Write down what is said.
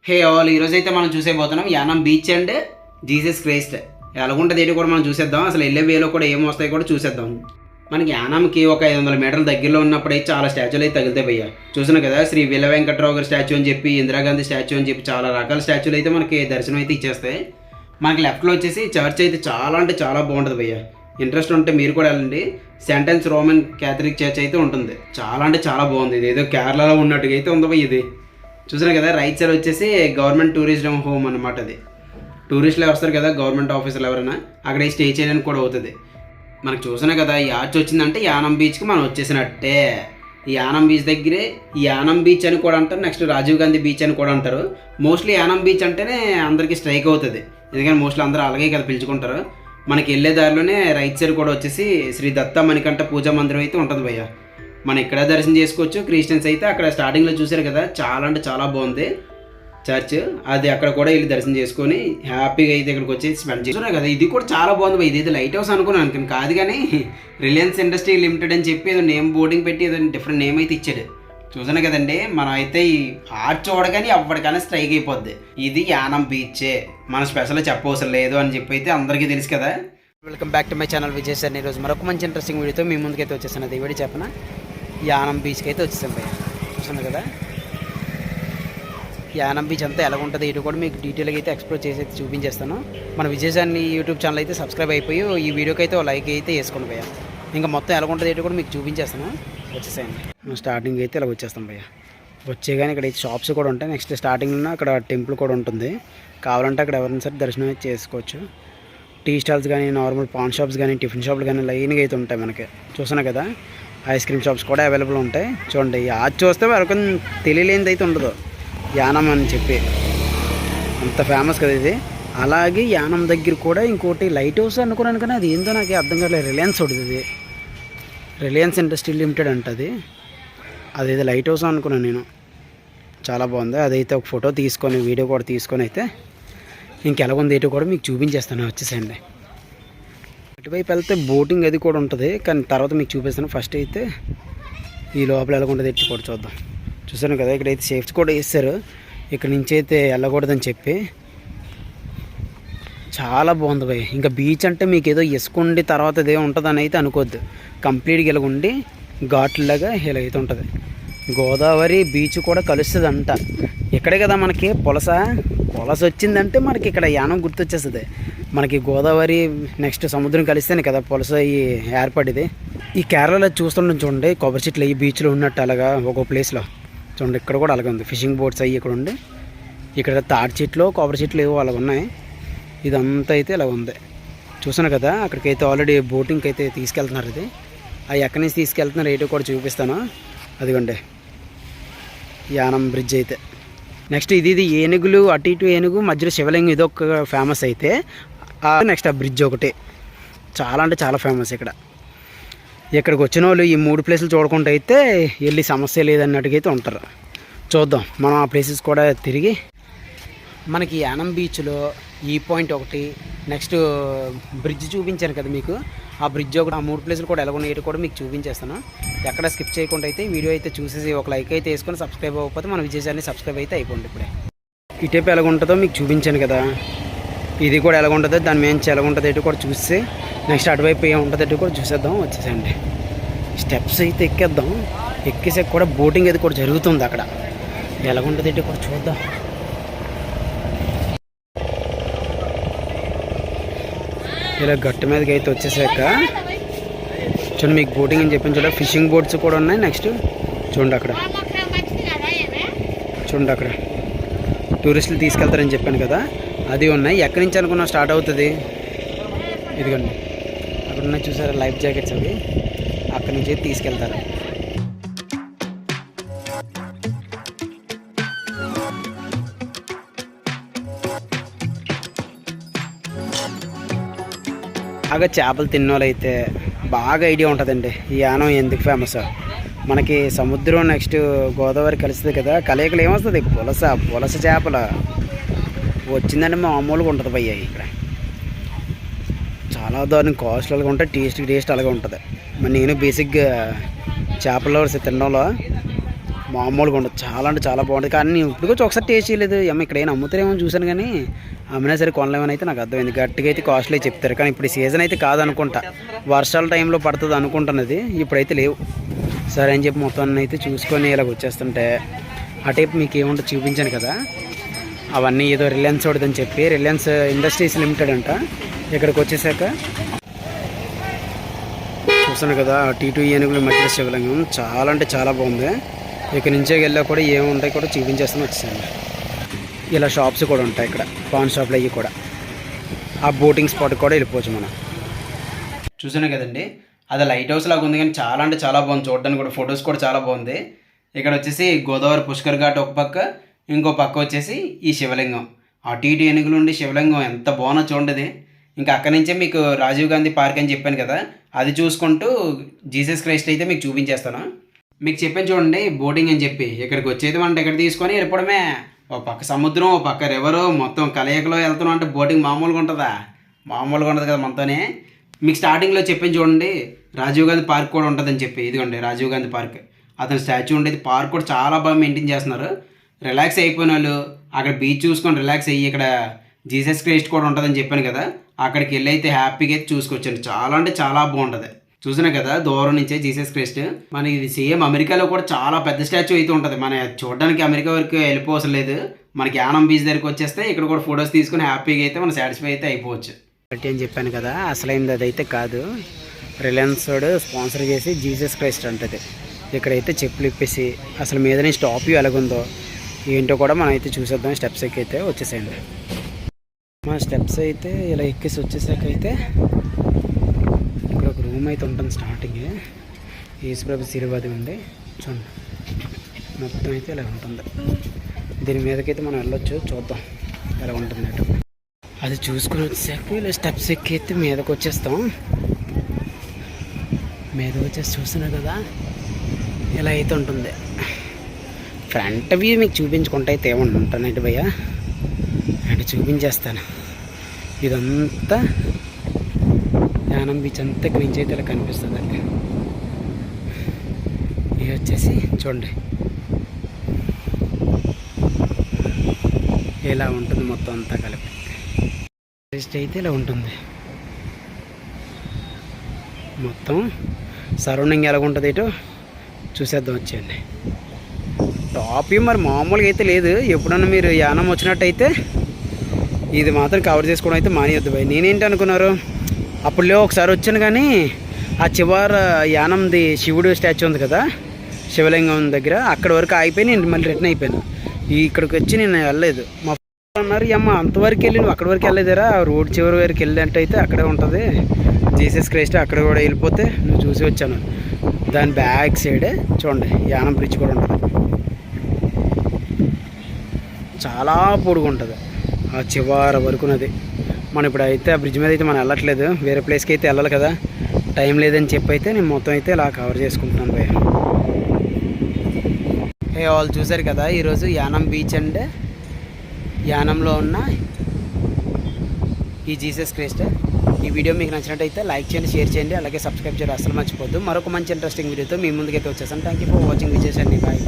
Hey all ఈరోజు అయితే మనం చూసేపోతున్నాం Yanam beach and Jesus Christ ఎలాగుంటుంది ఏంటి కూడా మనం చూసేద్దాం. అసలు వెళ్ళే వేలో కూడా ఏం వస్తాయి కూడా చూసేద్దాం. మనకి యానంకి ఒక 500 మీటర్ల దగ్గరలో ఉన్నప్పుడు అయితే చాలా స్టాచ్యూలు అయితే తగిలితే భయ్యా. చూసినా కదా, శ్రీ వీల వెంకట్రావు గారి స్టాచ్యూ అని చెప్పి, ఇందిరాగాంధీ స్టాచ్యూ అని చెప్పి చాలా రకాల స్టాచ్యూలు అయితే మనకి దర్శనం అయితే ఇచ్చేస్తాయి. మనకి లెఫ్ట్లో వచ్చేసి చర్చ్ అయితే చాలా అంటే చాలా బాగుంటుంది భయ్యా. ఇంట్రెస్ట్ ఉంటే మీరు కూడా వెళ్ళండి. సెంటెన్స్ రోమన్ క్యాథలిక్ చర్చ్ అయితే ఉంటుంది. చాలా అంటే చాలా బాగుంది. ఇది ఏదో కేరళలో ఉన్నట్టుగా అయితే ఉంది భయ్య. ఇది చూసినా కదా, రైట్ సైడ్ వచ్చేసి గవర్నమెంట్ టూరిజం హోమ్ అనమాట. అది టూరిస్టులు వస్తారు కదా, గవర్నమెంట్ ఆఫీసర్లు ఎవరైనా అక్కడ స్టే చేయడానికి కూడా అవుతుంది. మనకు చూసినా కదా, ఈ ఆర్చ్ వచ్చిందంటే యానం బీచ్కి మనం వచ్చేసినట్టే. ఈ యానం బీచ్ దగ్గరే ఈ యానం బీచ్ అని కూడా అంటారు, నెక్స్ట్ రాజీవ్ గాంధీ బీచ్ అని కూడా అంటారు. మోస్ట్లీ యానం బీచ్ అంటేనే అందరికీ స్ట్రైక్ అవుతుంది, ఎందుకంటే మోస్ట్లీ అందరూ అలాగే కదా పిలుచుకుంటారు. మనకి వెళ్ళే దారిలోనే రైట్ సైడ్ కూడా వచ్చేసి శ్రీ దత్త మణికంఠ పూజా మందిరం అయితే ఉంటుంది భయ్య. మనం ఇక్కడ దర్శనం చేసుకోవచ్చు. క్రిస్టియన్స్ అయితే అక్కడ స్టార్టింగ్లో చూసారు కదా, చాలా అంటే చాలా బాగుంది చర్చ్. అది అక్కడ కూడా వెళ్ళి దర్శనం చేసుకొని హ్యాపీగా అయితే ఇక్కడికి వచ్చి స్పెండ్ చేస్తున్నారు కదా. ఇది కూడా చాలా బాగుంది భయ్య. ఇది లైట్ హౌస్ అనుకున్నాను కాదు, కానీ రిలయన్స్ ఇండస్ట్రీ లిమిటెడ్ అని చెప్పి ఏదో నేమ్ బోర్డింగ్ పెట్టి ఏదో డిఫరెంట్ నేమ్ అయితే ఇచ్చాడు. చూసాను కదండి, మనం అయితే ఈ ఆర్చ్ చూడగానే ఎప్పటికైనా స్ట్రైక్ అయిపోద్ది. ఇది యానం బీచే, మన స్పెషల్ చెప్పవసరం లేదు అని చెప్పి అయితే అందరికీ తెలుసు కదా. Welcome back to my channel Vijay sir. ఈరోజు మరొక మంచి ఇంట్రెస్టింగ్ వీడియోతో మీ ముందుకైతే వచ్చేసాను. అది వీడియో చెప్పిన యానం బీచ్కి అయితే వచ్చేసాను భయ్య. చూసాను కదా, యానం బీచ్ అంతా ఎలా ఉంటుంది ఇటు కూడా మీకు డీటెయిల్గా అయితే ఎక్స్ప్లోర్ చేసి అయితే చూపించేస్తాను. మన విజయ్ సార్ యూట్యూబ్ ఛానల్ అయితే సబ్స్క్రైబ్ అయిపోయి ఈ వీడియోకి అయితే లైక్ అయితే వేసుకోండి భయ్య. ఇంకా మొత్తం ఎలా ఉంటుంది ఇటు కూడా మీకు చూపించేస్తాను. వచ్చేసాయండి, స్టార్టింగ్ అయితే ఇలా వచ్చేస్తాం భయ్య. వచ్చే కానీ ఇక్కడ షాప్స్ కూడా ఉంటాయి. నెక్స్ట్ స్టార్టింగ్లో అక్కడ టెంపుల్ కూడా ఉంటుంది. కావాలంటే అక్కడ ఎవరైనా సరే దర్శనం అయితే చేసుకోవచ్చు. టీ స్టాల్స్ కానీ, నార్మల్ పాన్ షాప్స్ కానీ, టిఫిన్ షాప్లు కానీ లైన్గా అయితే ఉంటాయి మనకి. చూసాను కదా, ఐస్ క్రీమ్ షాప్స్ కూడా అవైలబుల్ ఉంటాయి. చూడండి, అది చూస్తే వరకు తెలియలేనిది అయితే ఉండదు యానం అని చెప్పి, అంత ఫేమస్ కదా ఇది. అలాగే యానం దగ్గర కూడా ఇంకోటి లైట్ హౌస్ అనుకున్నాను, కానీ అది ఏందో నాకు అర్థం కాలేదు. రిలయన్స్ ఉంటుంది ఇది, రిలయన్స్ ఇండస్ట్రీ లిమిటెడ్ అంటది. అదేదో లైట్ హౌస్ అనుకున్నాను నేను. చాలా బాగుంది. అదైతే ఒక ఫోటో తీసుకొని వీడియో కూడా తీసుకొని అయితే ఇంకెలాగుంది ఏంటో కూడా మీకు చూపించేస్తాను. వచ్చేసేయండి. ఇటువైపు వెళ్తే బోటింగ్ అది కూడా ఉంటుంది, కానీ తర్వాత మీకు చూపిస్తాను. ఫస్ట్ అయితే ఈ లోపల ఎలాగుంటుంది ఎట్టి కూడా చూద్దాం. చూసాను కదా, ఇక్కడైతే సేఫ్టీ కూడా వేస్తారు, ఇక్కడ నుంచి అయితే వెళ్ళకూడదని చెప్పి. చాలా బాగుంది భయ్. ఇంకా బీచ్ అంటే మీకు ఏదో ఇసుకుండి తర్వాత ఇదే ఉంటుందని అయితే అనుకోవద్దు. కంప్లీట్గా ఇలాగుండి ఘాట్లలాగా ఇలాగైతే ఉంటుంది. గోదావరి బీచ్ కూడా కలుస్తుంది అంట. ఇక్కడే కదా మనకి పులస వచ్చిందంటే మనకి ఇక్కడ యానం గుర్తొచ్చేస్తుంది. మనకి గోదావరి నెక్స్ట్ సముద్రం కలిస్తేనే కదా పులస ఈ ఏర్పడింది. ఈ కేరళలో చూస్తుండే చూడండి, కొబ్బరి చెట్లు ఈ బీచ్లో ఉన్నట్టు అలాగా ఒక్కో ప్లేస్లో చూడండి. ఇక్కడ కూడా అలాగే ఉంది, ఫిషింగ్ బోట్స్ అవి ఇక్కడ ఉండి. ఇక్కడ తాటి చెట్లు, కొబ్బరి చెట్లు ఏవో అలాగ ఉన్నాయి. ఇదంతా అయితే ఇలా ఉంది. చూసాను కదా, అక్కడికైతే ఆల్రెడీ బోటింగ్కి అయితే తీసుకెళ్తున్నారు. ఇది అవి ఎక్కడి నుంచి తీసుకెళ్తున్నారు ఏంటో కూడా చూపిస్తాను. అదిగోండి యానం బ్రిడ్జ్ అయితే. నెక్స్ట్ ఇది ఏనుగులు, అటు ఇటు ఏనుగు మధ్యలో శివలింగం, ఇదొక ఫేమస్ అయితే. నెక్స్ట్ ఆ బ్రిడ్జ్ ఒకటి చాలా అంటే చాలా ఫేమస్. ఇక్కడికి వచ్చిన వాళ్ళు ఈ 3 ప్లేసులు చూడకుండా అయితే వెళ్ళి సమస్య లేదన్నట్టుగా అయితే ఉంటారు. చూద్దాం మనం ఆ ప్లేసెస్ కూడా తిరిగి. మనకి యానం బీచ్లో ఈ పాయింట్ ఒకటి, నెక్స్ట్ బ్రిడ్జ్ చూపించాను కదా మీకు, ఆ బ్రిడ్జ్ ఒకటి, ఆ 3 ప్లేసులు కూడా ఎలా ఉన్నాయి కూడా మీకు చూపించేస్తాను. ఎక్కడ స్కిప్ చేయకుండా అయితే వీడియో అయితే చూసేసి ఒక లైక్ అయితే వేసుకొని సబ్స్క్రైబ్ అవ్వకపోతే మన విజయ్ ఛానల్ని సబ్స్క్రైబ్ అయితే అయిపోండి. ఇప్పుడే ఇటేపు ఎలాగుంటుందో మీకు చూపించాను కదా, ఇది కూడా ఎలాగుంటుందో దాని మీద ఎలాగుంటుంది ఏంటో కూడా చూస్తే నెక్స్ట్ అటువైపు ఏముంటుంది ఏంటో కూడా చూసేద్దాం. వచ్చేసండి, స్టెప్స్ అయితే ఎక్కేద్దాం. ఎక్కేసాక కూడా బోటింగ్ అది కూడా జరుగుతుంది అక్కడ. ఎలాగుంటుంది ఏంటో కూడా చూద్దాం. ఇలా గట్టు మీదకి అయితే వచ్చేసాక చూడండి, మీకు బోటింగ్ అని చెప్పాను చూడ, ఫిషింగ్ బోట్స్ కూడా ఉన్నాయి. నెక్స్ట్ చూడండి అక్కడ టూరిస్టులు తీసుకెళ్తారని చెప్పాను కదా, అది ఉన్నాయి. ఎక్కడి నుంచి అనుకున్నా స్టార్ట్ అవుతుంది. ఇదిగోండి అక్కడ ఉన్నాయి చూసారా లైఫ్ జాకెట్స్, అవి అక్కడి నుంచి తీసుకెళ్తారు. బాగా చేపలు తిన్నోళ్ళు అయితే బాగా ఐడియా ఉంటుందండి ఈ యానం ఎందుకు ఫేమస్. మనకి సముద్రం నెక్స్ట్ గోదావరి కలుస్తుంది కదా, కలయికలు ఏమొస్తుంది, పులస చేపలు వచ్చిందంటే మామూలుగా ఉంటుంది భయ్య. ఇక్కడ చాలా దారుణం కాస్ట్లీగా ఉంటాయి, టేస్ట్ అలాగే ఉంటుంది. మరి నేను బేసిక్గా చేపల తినడంలో మామూలుగా ఉండదు, చాలా అంటే చాలా బాగుంటుంది. కానీ నేను ఇప్పుడు కూడా ఒకసారి టేస్ట్ చేయలేదు. ఏమో ఇక్కడ ఏం అమ్ముతారేమో చూశాను, కానీ అమ్మినా సరే కొనలేమని అయితే నాకు అర్థమైంది. గట్టిగా అయితే కాస్ట్లీ చెప్తారు, కానీ ఇప్పుడు సీజన్ అయితే కాదనుకుంటా, వర్షాల టైంలో పడుతుంది అనుకుంటున్నది, ఇప్పుడైతే లేవు. సరే అని చెప్పి మొత్తాన్ని అయితే చూసుకొని ఇలాగ వచ్చేస్తుంటే ఆ టైప్ మీకు ఏముంటుంది చూపించాను కదా, అవన్నీ ఏదో రిలయన్స్ ఒకటిదని చెప్పి రిలయన్స్ ఇండస్ట్రీస్ లిమిటెడ్ అంట. ఇక్కడికి వచ్చేసాక చూస్తాను కదా T2 ఏనుగుల మధ్య శివలింగం, చాలా అంటే చాలా బాగుంది. ఇక్కడ నుంచే వెళ్ళా కూడా ఏముంటాయి కూడా చూపించేస్తాను వచ్చేసాను. ఇలా షాప్స్ కూడా ఉంటాయి ఇక్కడ, పాన్ షాప్లు అవి కూడా. ఆ బోటింగ్ స్పాట్ కూడా వెళ్ళిపోవచ్చు మనం. చూసాను కదండి, అది లైట్ హౌస్ లాగా ఉంది, కానీ చాలా అంటే చాలా బాగుంది చూడడానికి కూడా. ఫొటోస్ కూడా చాలా బాగుంది. ఇక్కడ వచ్చేసి గోదావరి పుష్కర్ ఘాట్ ఒక పక్క, ఇంకో పక్క వచ్చేసి ఈ శివలింగం. అటు ఇటు ఏనుగులు ఉండి శివలింగం ఎంత బాగున్నా చూడండి. ఇంకా అక్కడి నుంచే మీకు రాజీవ్ గాంధీ పార్క్ అని చెప్పాను కదా, అది చూసుకుంటూ జీసస్ క్రైస్ట్ అయితే మీకు చూపించేస్తాను. మీకు చెప్పాను చూడండి బోటింగ్ అని చెప్పి, ఇక్కడికి వచ్చేది మనం టికెట్ తీసుకొని వెళ్ళిపోవడమే. ఒక పక్క సముద్రం, ఒక పక్క రివరు, మొత్తం కలయికలో వెళ్తున్నాం అంటే బోటింగ్ మామూలుగా ఉంటుందా? మామూలుగా ఉండదు కదా మనతోనే. మీకు స్టార్టింగ్లో చెప్పాను చూడండి రాజీవ్ గాంధీ పార్క్ కూడా ఉంటుందని చెప్పి, ఇదిగోండి రాజీవ్ గాంధీ పార్క్. అతని స్టాచ్యూ ఉండేది, పార్క్ కూడా చాలా బాగా మెయింటైన్ చేస్తున్నారు. రిలాక్స్ అయిపోయిన వాళ్ళు అక్కడ బీచ్ చూసుకొని రిలాక్స్ అయ్యి, ఇక్కడ జీసస్ క్రైస్ట్ కూడా ఉంటుందని చెప్పాను కదా, అక్కడికి వెళ్ళి అయితే హ్యాపీగా అయితే చూసుకొచ్చాను. చాలా అంటే చాలా బాగుంటుంది. చూసినా కదా దూరం నుంచే జీసస్ క్రైస్ట్. మనకి ఇది సేమ్ అమెరికాలో కూడా చాలా పెద్ద స్టాచ్యూ అయితే ఉంటుంది. మన చూడడానికి అమెరికా వరకు వెళ్ళిపోవసం లేదు, మనకి యానం బీచ్ దగ్గరికి వచ్చేస్తే ఇక్కడ కూడా ఫొటోస్ తీసుకుని హ్యాపీగా అయితే మనం సాటిస్ఫై అయితే అయిపోవచ్చు. అని చెప్పాను కదా, అసలైనది అదైతే కాదు. రిలయన్స్ వాడు స్పాన్సర్ చేసి జీసస్ క్రైస్ట్ అంటది. ఇక్కడైతే చెప్పులు ఇప్పేసి అసలు మీద నుంచి టాప్ వ్యూ ఎలాగుందో ఏంటో కూడా మనం అయితే చూసేద్దాం. స్టెప్స్ ఎక్కి అయితే వచ్చేసేయండి. మా స్టెప్స్ అయితే ఇలా ఎక్కేసి వచ్చేసాక అయితే ఇక్కడ ఒక రూమ్ అయితే ఉంటుంది. స్టార్టింగ్ యేసుప్రభు శిలువది ఉంది చూడండి, మొత్తం అయితే ఇలా ఉంటుంది. దీని మీదకైతే మనం వెళ్ళొచ్చు, చూద్దాం ఎలా ఉంటుంది అటు. అది చూసుకొని వచ్చేసాక ఇలా స్టెప్స్ ఎక్కి అయితే మీదకి వచ్చేస్తాం. మీదకి వచ్చేసి చూస్తున్నా కదా ఇలా అయితే ఉంటుంది. ఫ్రంట్ వ్యూ మీకు చూపించుకుంటే అయితే ఏమన్నా ఉంటానండి భయ్య, అంటే చూపించేస్తాను. ఇదంతా యానం బీచ్ అంతా ఇక్కడి నుంచి అయితే ఇలా కనిపిస్తుంది. ఇది వచ్చేసి చూడండి ఇలా ఉంటుంది మొత్తం అంతా కలిపి. టేస్ట్ అయితే ఇలా ఉంటుంది మొత్తం. సరౌండింగ్ ఎలా ఉంటుంది ఇటు చూసేద్దాం వచ్చేయండి. టాప్ మరి మామూలుగా అయితే లేదు. ఎప్పుడన్నా మీరు యానం వచ్చినట్టయితే ఇది మాత్రం కవర్ చేసుకోవడం అయితే మానేయొద్దు భయ్. నేనేంటి అనుకున్నారు, అప్పుడులో ఒకసారి వచ్చాను, కానీ ఆ చివర యానంది శివుడు స్టాచ్యూ ఉంది కదా శివలింగం దగ్గర, అక్కడ వరకు ఆగిపోయి నేను మళ్ళీ రిటర్న్ అయిపోయాను. ఇక్కడికి వచ్చి నేను వెళ్ళలేదు. మా అన్నారు అమ్మ అంతవరకు వెళ్ళి నువ్వు అక్కడి వరకు వెళ్ళలేదురా, రోడ్ చివరి వరకు వెళ్ళినట్టయితే అక్కడే ఉంటుంది జీసస్ క్రైస్ట్, అక్కడ కూడా వెళ్ళిపోతే నువ్వు చూసి వచ్చాను. దాని బ్యాక్ సైడే చూడండి యానం బ్రిడ్జ్ కూడా ఉంటుంది, చాలా పొడుగు ఉంటుంది ఆ చివరి వరకున్నది. మనం ఇప్పుడు అయితే ఆ బ్రిడ్జ్ మీద అయితే మనం వెళ్ళట్లేదు, వేరే ప్లేస్కి అయితే వెళ్ళాలి కదా, టైం లేదని చెప్పి అయితే నేను మొత్తం అయితే ఇలా కవర్ చేసుకుంటున్నాను భయ్య. వాళ్ళు చూసారు కదా ఈరోజు యానం బీచ్ అండ్ యానంలో ఉన్న ఈ జీసస్ క్రైస్ట్. ఈ వీడియో మీకు నచ్చినట్టయితే లైక్ చేయండి, షేర్ చేయండి, అలాగే సబ్స్క్రైబ్ చేయండి అసలు మర్చిపోద్దు. మరొక మంచి ఇంట్రెస్టింగ్ వీడియోతో మీ ముందుకైతే వచ్చేసాను. Thank you for watching. Vijay bye.